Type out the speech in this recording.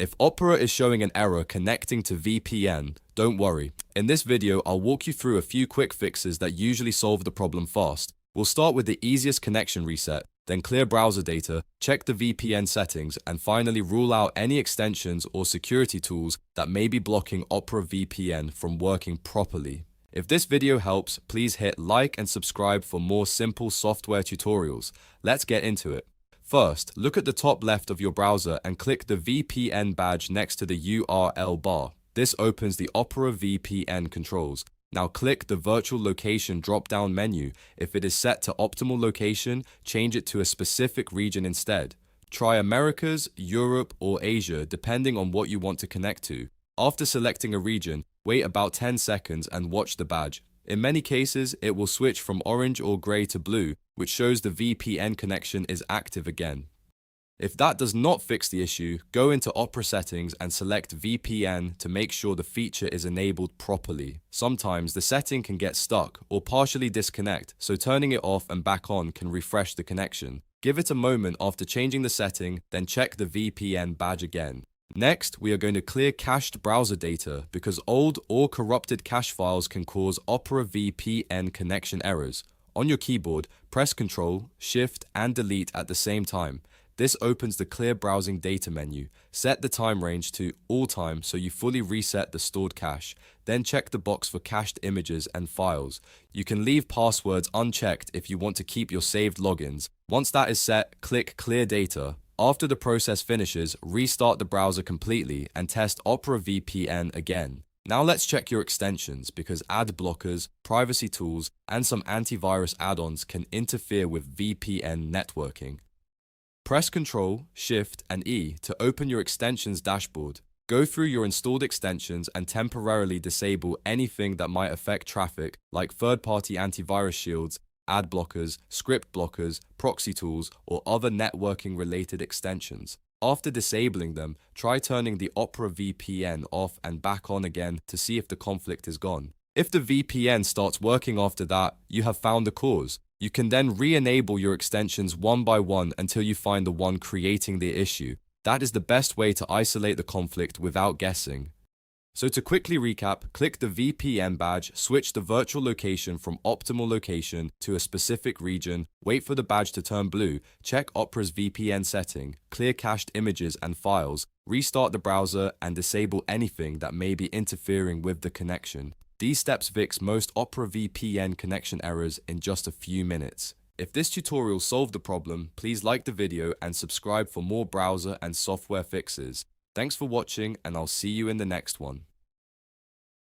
If Opera is showing an error connecting to VPN, don't worry. In this video, I'll walk you through a few quick fixes that usually solve the problem fast. We'll start with the easiest connection reset, then clear browser data, check the VPN settings, and finally rule out any extensions or security tools that may be blocking Opera VPN from working properly. If this video helps, please hit like and subscribe for more simple software tutorials. Let's get into it. First, look at the top left of your browser and click the VPN badge next to the URL bar. This opens the Opera VPN controls. Now click the virtual location drop-down menu. If it is set to optimal location, change it to a specific region instead. Try Americas, Europe, or Asia depending on what you want to connect to. After selecting a region, wait about 10 seconds and watch the badge. In many cases, it will switch from orange or gray to blue, which shows the VPN connection is active again. If that does not fix the issue, go into Opera settings and select VPN to make sure the feature is enabled properly. Sometimes the setting can get stuck or partially disconnect, so turning it off and back on can refresh the connection. Give it a moment after changing the setting, then check the VPN badge again. Next, we are going to clear cached browser data because old or corrupted cache files can cause Opera VPN connection errors. On your keyboard, press Ctrl, Shift, and Delete at the same time. This opens the Clear Browsing Data menu. Set the time range to all time so you fully reset the stored cache. Then check the box for cached images and files. You can leave passwords unchecked if you want to keep your saved logins. Once that is set, click Clear Data. After the process finishes, restart the browser completely and test Opera VPN again. Now let's check your extensions because ad blockers, privacy tools, and some antivirus add-ons can interfere with VPN networking. Press Ctrl, Shift, and E to open your extensions dashboard. Go through your installed extensions and temporarily disable anything that might affect traffic, like third-party antivirus shields, ad blockers, script blockers, proxy tools, or other networking-related extensions. After disabling them, try turning the Opera VPN off and back on again to see if the conflict is gone. If the VPN starts working after that, you have found the cause. You can then re-enable your extensions one by one until you find the one creating the issue. That is the best way to isolate the conflict without guessing. So to quickly recap, click the VPN badge, switch the virtual location from optimal location to a specific region, wait for the badge to turn blue, check Opera's VPN setting, clear cached images and files, restart the browser, and disable anything that may be interfering with the connection. These steps fix most Opera VPN connection errors in just a few minutes. If this tutorial solved the problem, please like the video and subscribe for more browser and software fixes. Thanks for watching, and I'll see you in the next one.